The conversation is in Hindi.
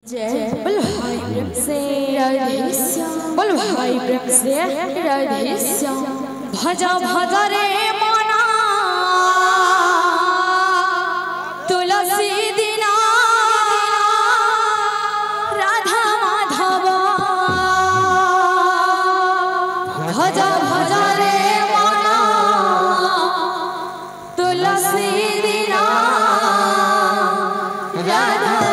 जय बोल भाई प्रेम से राधे श्याम बोल भाई प्रेम से राधे श्याम भजा भजा रे मना तुलसी दीना राधा माधव भजा भजा रे मना तुलसी दीना राधा